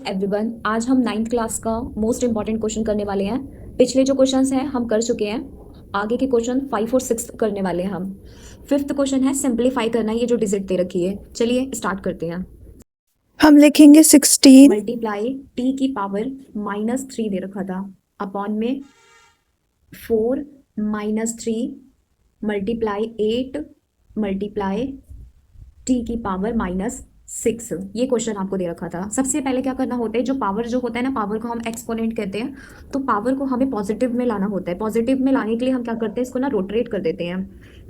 Everyone, आज हम 9th class का मोस्ट इंपॉर्टेंट क्वेश्चन करने वाले हैं। पिछले जो क्वेश्चंस हैं हम कर चुके हैं। आगे के क्वेश्चन 5 और 6 करने वाले हैं हम। 5th क्वेश्चन है सिंप्लीफाई करना, ये जो डिजिट दे रखी है। चलिए स्टार्ट करते हैं। हम लिखेंगे 16 मल्टीप्लाई टी की पावर -3 दे रखा था अपॉन में 4 -3 मल्टीप्लाई 8 मल्टीप्लाई टी की पावर -6। ये क्वेश्चन आपको दे रखा था। सबसे पहले क्या करना होता है, जो पावर जो होता है ना, पावर को हम एक्सपोनेंट कहते हैं, तो पावर को हमें पॉजिटिव में लाना होता है। पॉजिटिव में लाने के लिए हम क्या करते हैं, इसको ना रोटेट कर देते हैं।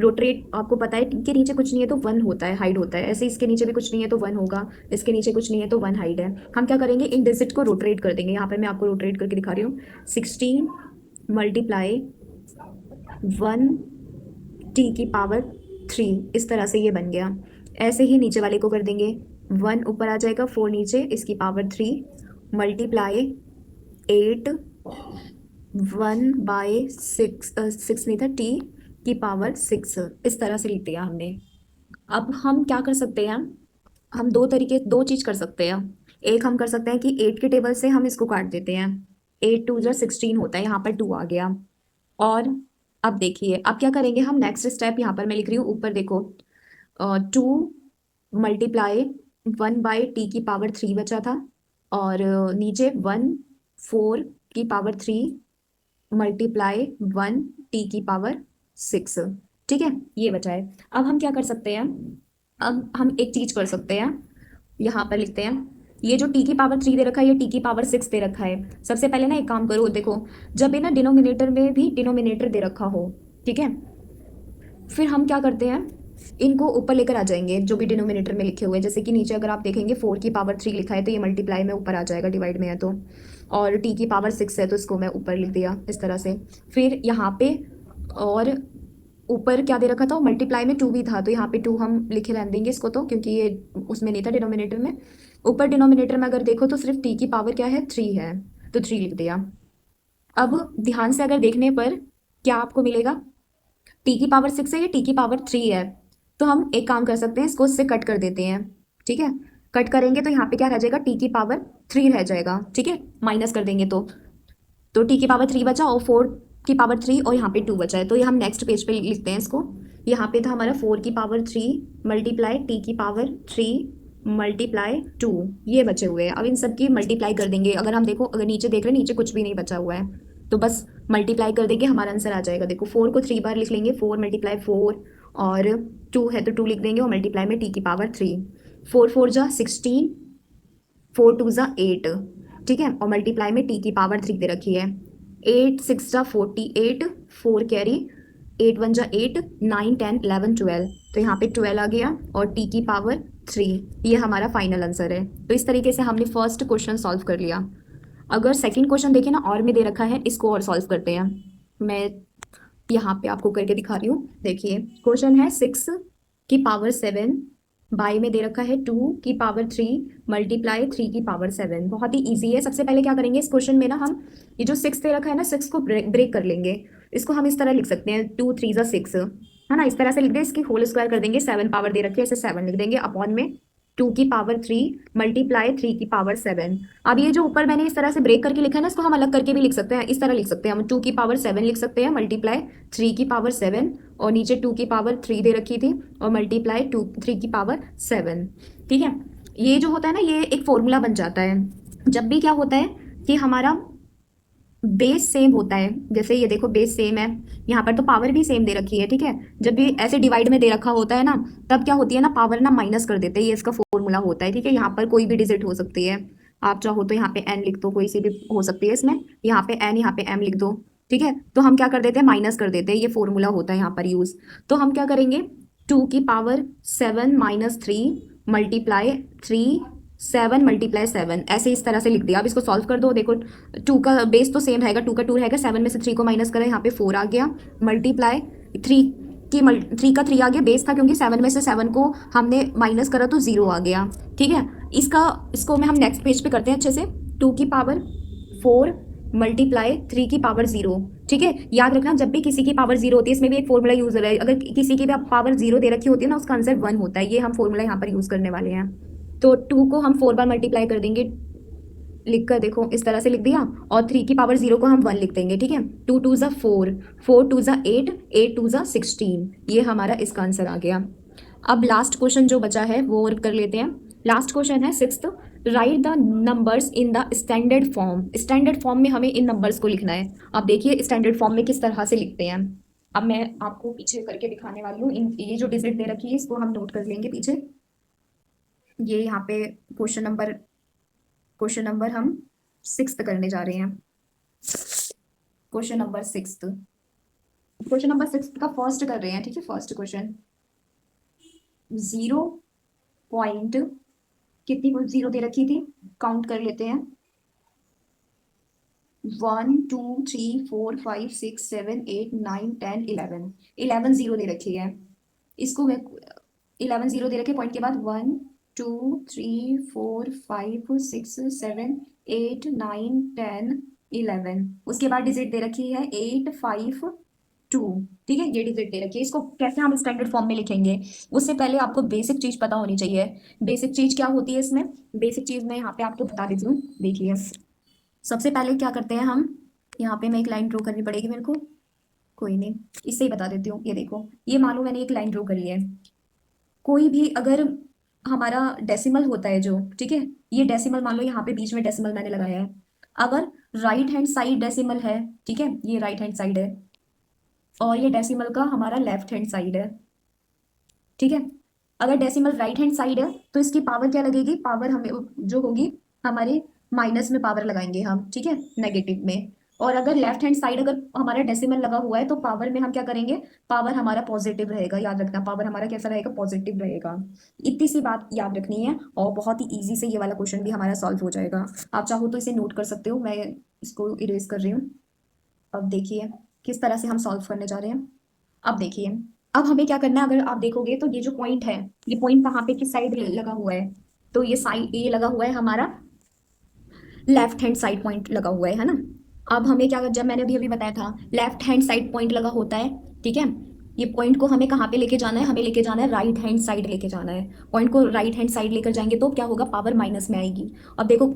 रोटेट आपको पता है कि नीचे कुछ नहीं है तो 1 होता है, हाइड होता है। ऐसे इसके नीचे भी कुछ नहीं है तो 1 होगा, इसके नीचे कुछ नहीं है तो 1 हाइड है। हम क्या करेंगे, इन डिजिट को रोटेट कर देंगे। यहाँ पे मैं आपको रोटेट करके दिखा रही हूँ। 16 मल्टीप्लाई 1 टी की पावर 3, इस तरह से ये बन गया। ऐसे ही नीचे वाले को कर देंगे। 1 ऊपर आ जाएगा, 4 नीचे, इसकी पावर 3 मल्टीप्लाई 8 1/6, 6 नहीं था, टी की पावर 6, इस तरह से लिख दिया हमने। अब हम क्या कर सकते हैं, हम दो चीज़ कर सकते हैं। एक हम कर सकते हैं कि 8 के टेबल से हम इसको काट देते हैं। 8 2 16 होता है, यहाँ पर 2 आ गया। और अब देखिए, अब क्या करेंगे हम, नेक्स्ट स्टेप यहाँ पर मैं लिख रही हूँ, ऊपर देखो 2 मल्टीप्लाई 1/t की पावर 3 बचा था, और नीचे 1 4 की पावर 3 मल्टीप्लाई 1t की पावर 6। ठीक है, ये बचा है। अब हम क्या कर सकते हैं, अब हम एक चीज कर सकते हैं। यहाँ पर लिखते हैं, ये जो t की पावर 3 दे रखा है, ये t की पावर 6 दे रखा है। सबसे पहले ना एक काम करो, देखो जब ये ना डिनोमिनेटर में भी डिनोमिनेटर दे रखा हो, ठीक है, फिर हम क्या करते हैं, इनको ऊपर लेकर आ जाएंगे जो भी डिनोमिनेटर में लिखे हुए हैं। जैसे कि नीचे अगर आप देखेंगे 4 की पावर 3 लिखा है तो ये मल्टीप्लाई में ऊपर आ जाएगा, डिवाइड में है तो। और t की पावर 6 है तो इसको मैं ऊपर लिख दिया इस तरह से। फिर यहाँ पे और ऊपर क्या दे रखा था, मल्टीप्लाई में 2 भी था तो यहाँ पे 2 हम लिखे रहने देंगे इसको, तो क्योंकि ये उसमें नहीं था डिनोमिनेटर में। ऊपर डिनोमिनेटर में अगर देखो तो सिर्फ t की पावर क्या है, 3 है, तो 3 लिख दिया। अब ध्यान से अगर देखने पर क्या आपको मिलेगा, टी की पावर 6 है, ये टी की पावर 3 है, तो हम एक काम कर सकते हैं, इसको इससे कट कर देते हैं। ठीक है, कट करेंगे तो यहाँ पे क्या रह जाएगा, टी की पावर 3 रह जाएगा। ठीक है, माइनस कर देंगे तो टी की पावर 3 बचा, और 4 की पावर 3, और यहाँ पे 2 बचा है। तो ये हम नेक्स्ट पेज पे लिखते हैं इसको। यहाँ पे था हमारा 4 की पावर 3 मल्टीप्लाई टी की पावर 3 मल्टीप्लाई 2, ये बचे हुए हैं। अब इन सब की मल्टीप्लाई कर देंगे। अगर हम देखो, अगर नीचे देख रहे हैं, नीचे कुछ भी नहीं बचा हुआ है, तो बस मल्टीप्लाई कर देंगे, हमारा आंसर आ जाएगा। देखो 4 को 3 बार लिख लेंगे, 4 मल्टीप्लाई 4, और 2 है तो 2 लिख देंगे, और मल्टीप्लाई में टी की पावर 3। 4 4 जा 16, 4 2 जा 8। ठीक है, और मल्टीप्लाई में टी की पावर 3 दे रखी है। 8 6 जा 48, 4 कैरी, 8 1 जा 8, 9 10 11 12, तो यहाँ पे 12 आ गया, और टी की पावर 3, ये हमारा फाइनल आंसर है। तो इस तरीके से हमने फर्स्ट क्वेश्चन सॉल्व कर लिया। अगर सेकंड क्वेश्चन देखें ना, और में दे रखा है, इसको और सॉल्व करते हैं। मैं यहाँ पे आपको करके दिखा रही हूँ। देखिए क्वेश्चन है 6 की पावर 7, बाई में दे रखा है 2 की पावर 3 मल्टीप्लाई 3 की पावर 7। बहुत ही ईजी है। सबसे पहले क्या करेंगे, इस क्वेश्चन में ना हम ये जो 6 दे रखा है ना, 6 को ब्रेक कर लेंगे। इसको हम इस तरह लिख सकते हैं, 2 3 जा 6, है ना, इस तरह से लिख दें। इसकी होल स्क्वायर कर देंगे, 7 पावर दे रखी है, इसे 7 लिख देंगे, अपॉन में 2 की पावर 3 मल्टीप्लाई 3 की पावर 7। अब ये जो ऊपर मैंने इस तरह से ब्रेक करके लिखा है ना, इसको हम अलग करके भी लिख सकते हैं। इस तरह लिख सकते हैं हम, 2 की पावर 7 लिख सकते हैं मल्टीप्लाई 3 की पावर 7, और नीचे 2 की पावर 3 दे रखी थी, और मल्टीप्लाई 3 की पावर 7। ठीक है, ये जो होता है ना, ये एक फॉर्मूला बन जाता है। जब भी क्या होता है कि हमारा बेस सेम होता है, जैसे ये देखो बेस सेम है, यहाँ पर तो पावर भी सेम दे रखी है। ठीक है, जब भी ऐसे डिवाइड में दे रखा होता है ना, तब क्या होती है ना, पावर ना माइनस कर देते हैं, ये इसका फॉर्मूला होता है। ठीक है, यहाँ पर कोई भी डिजिट हो सकती है, आप चाहो तो यहाँ पे एन लिख दो, कोई सी भी हो सकती है इसमें, यहाँ पे एन यहाँ पे एम लिख दो। ठीक है, तो हम क्या कर देते हैं, माइनस कर देते हैं, ये फॉर्मूला होता है यहाँ पर यूज। तो हम क्या करेंगे, 2 की पावर 7 -3 मल्टीप्लाई 3 7 मल्टीप्लाई 7, ऐसे इस तरह से लिख दिया। अब इसको सॉल्व कर दो, देखो 2 का बेस तो सेम रहेगा, 2 का 2 रहेगा, 7 में से 3 को माइनस करें, यहाँ पे 4 आ गया, मल्टीप्लाई 3 3 का 3 आ गया, बेस था क्योंकि 7 में से 7 को हमने माइनस करा तो 0 आ गया। ठीक है, इसको में हम नेक्स्ट पेज पे करते हैं अच्छे से। 2 की पावर 4 मल्टीप्लाई 3 की पावर 0। ठीक है, याद रखना, जब भी किसी की पावर 0 होती है, इसमें भी एक फॉर्मूला यूज हो रहा है। अगर किसी की भी पावर 0 दे रखी होती है ना, उसका आंसर 1 होता है। ये हम फॉर्मूला यहाँ पर यूज करने वाले हैं। तो 2 को हम 4 बार मल्टीप्लाई कर देंगे, लिख कर देखो, इस तरह से लिख दिया, और 3 की पावर 0 को हम 1 लिख देंगे, ठीक है। 2 2 ज़ा 4, 4 2 ज़ा 8, 8 2 ज़ा 16, ये हमारा इसका आंसर आ गया। अब लास्ट क्वेश्चन जो बचा है वो कर लेते हैं। लास्ट क्वेश्चन है 6th, right the numbers in the standard form. Standard form में हमें इन नंबर्स को लिखना है। अब देखिए स्टैंडर्ड फॉर्म में किस तरह से लिखते हैं। अब मैं आपको पीछे करके दिखाने वाली हूँ। इन ये जो डिजिट दे रखी है इसको हम नोट कर लेंगे पीछे। ये यहाँ पे क्वेश्चन नंबर हम 6th करने जा रहे हैं। Question number 6th, question number 6th का फर्स्ट कर रहे हैं, ठीक है। फर्स्ट क्वेश्चन, 0 पॉइंट कितनी 0 दे रखी थी, काउंट कर लेते हैं। 1 2 3 4 5 6 7 8 9 10 11, 11 0 दे रखी है। इसको मैं 11 0 दे रखे, पॉइंट के बाद 1 2 3 4 5 6 7 8 9 10 11, उसके बाद डिजिट दे रखी है 8 5 2, ठीक है। ये डिजिट दे रखी है। इसको कैसे हम स्टैंडर्ड फॉर्म में लिखेंगे, उससे पहले आपको बेसिक चीज पता होनी चाहिए। बेसिक चीज क्या होती है इसमें, बेसिक चीज मैं यहाँ पे आपको बता देती हूँ, देखिए। सबसे पहले क्या करते हैं हम, यहाँ पे मैं एक लाइन ड्रॉ करनी पड़ेगी मेरे को, कोई नहीं, इससे ही बता देती हूँ। ये देखो, ये मान लो मैंने एक लाइन ड्रॉ करी है। कोई भी अगर हमारा डेसिमल होता है जो, ठीक है, ये डेसिमल मान लो, यहाँ पे बीच में डेसिमल मैंने लगाया है। अगर राइट हैंड साइड डेसिमल है, ठीक है, ये राइट हैंड साइड है, और ये डेसिमल का हमारा लेफ्ट हैंड साइड है, ठीक है। अगर डेसिमल राइट हैंड साइड है तो इसकी पावर क्या लगेगी, पावर हमें जो होगी हमारे माइनस में पावर लगाएंगे हम, ठीक है, नेगेटिव में। और अगर लेफ्ट हैंड साइड अगर हमारा डेसिमल लगा हुआ है तो पावर में हम क्या करेंगे, पावर हमारा पॉजिटिव रहेगा, याद रखना, पावर हमारा कैसा रहेगा, पॉजिटिव रहेगा। इतनी सी बात याद रखनी है, और बहुत ही इजी से ये वाला क्वेश्चन भी हमारा सॉल्व हो जाएगा। आप चाहो तो इसे नोट कर सकते हो, मैं इसको इरेज कर रही हूँ। अब देखिए किस तरह से हम सॉल्व करने जा रहे हैं। अब देखिए, अब हमें क्या करना है, अगर आप देखोगे तो ये जो पॉइंट है, ये पॉइंट कहाँ पे किस साइड लगा हुआ है, तो ये साइड, ये लगा हुआ है हमारा लेफ्ट हैंड साइड पॉइंट लगा हुआ है ना। अब हमें क्या, जब मैंने अभी अभी बताया था लेफ्ट हैंड साइड पॉइंट लगा होता है, ठीक है। ये पॉइंट को हमें कहाँ पे लेके जाना है, हमें लेके जाना है राइट हैंड साइड लेके जाना है। पॉइंट को राइट हैंड साइड लेकर जाएंगे तो क्या होगा, पावर माइनस में आएगी। अब देखो,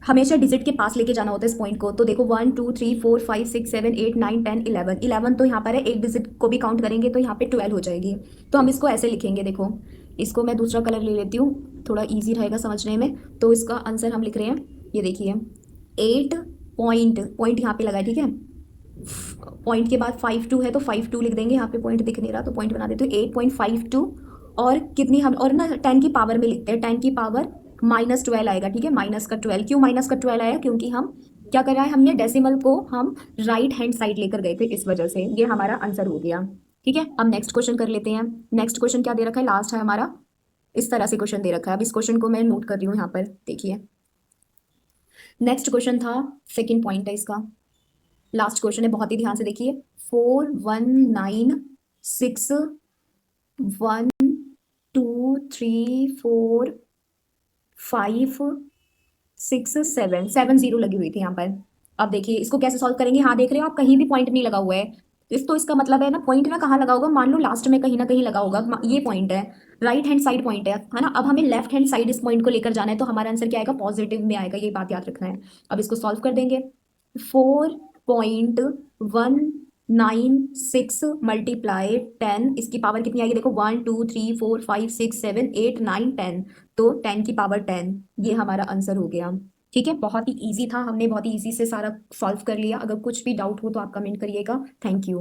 हमेशा डिजिट के पास लेके जाना होता है इस पॉइंट को, तो देखो 1 2 3 4 5 6 7 8 9 10 11, 11 तो यहाँ पर है, एक डिजिट को भी काउंट करेंगे तो यहाँ पे 12 हो जाएगी। तो हम इसको ऐसे लिखेंगे, देखो इसको मैं दूसरा कलर ले लेती हूँ, थोड़ा ईजी रहेगा समझने में। तो इसका आंसर हम लिख रहे हैं, ये देखिए 8 पॉइंट, पॉइंट यहाँ पे लगा है, ठीक है। पॉइंट के बाद 52 है तो 52 लिख देंगे, यहाँ पे पॉइंट दिख नहीं रहा तो पॉइंट बना देते हो 8.52। और कितनी हम, और ना 10 की पावर में लिखते हैं, 10 की पावर -12 आएगा, ठीक है, माइनस का 12। क्यों माइनस का 12 आया, क्योंकि हम क्या कर रहा है, हमने डेसिमल को हम राइट हैंड साइड लेकर गए थे, इस वजह से ये हमारा आंसर हो गया, ठीक है। अब नेक्स्ट क्वेश्चन कर लेते हैं। नेक्स्ट क्वेश्चन क्या दे रखा है, लास्ट है हमारा, इस तरह से क्वेश्चन दे रखा है। अब इस क्वेश्चन को मैं नोट कर रही हूँ यहाँ पर, देखिए। नेक्स्ट क्वेश्चन था, सेकेंड पॉइंट है इसका, लास्ट क्वेश्चन है, बहुत ही ध्यान से देखिए। 4 1 9 6 1 2 3 4 5 6 7, 7 0 लगी हुई थी यहाँ पर। अब देखिए इसको कैसे सॉल्व करेंगे, हाँ देख रहे हो आप, कहीं भी पॉइंट नहीं लगा हुआ है। इस तो इसका मतलब है ना, पॉइंट ना कहाँ लगा होगा, मान लो लास्ट में कहीं ना कहीं लगा होगा, ये पॉइंट है, राइट हैंड साइड पॉइंट है ना। अब हमें लेफ्ट हैंड साइड इस पॉइंट को लेकर जाना है, तो हमारा आंसर क्या आएगा, पॉजिटिव में आएगा, ये बात याद रखना है। अब इसको सॉल्व कर देंगे। 4.196 मल्टीप्लाई 10, इसकी पावर कितनी आएगी, देखो 1 2 3 4 5 6 7 8 9 10, तो 10 की पावर 10, ये हमारा आंसर हो गया, ठीक है। बहुत ही इजी था, हमने बहुत ही इजी से सारा सॉल्व कर लिया। अगर कुछ भी डाउट हो तो आप कमेंट करिएगा। Thank you.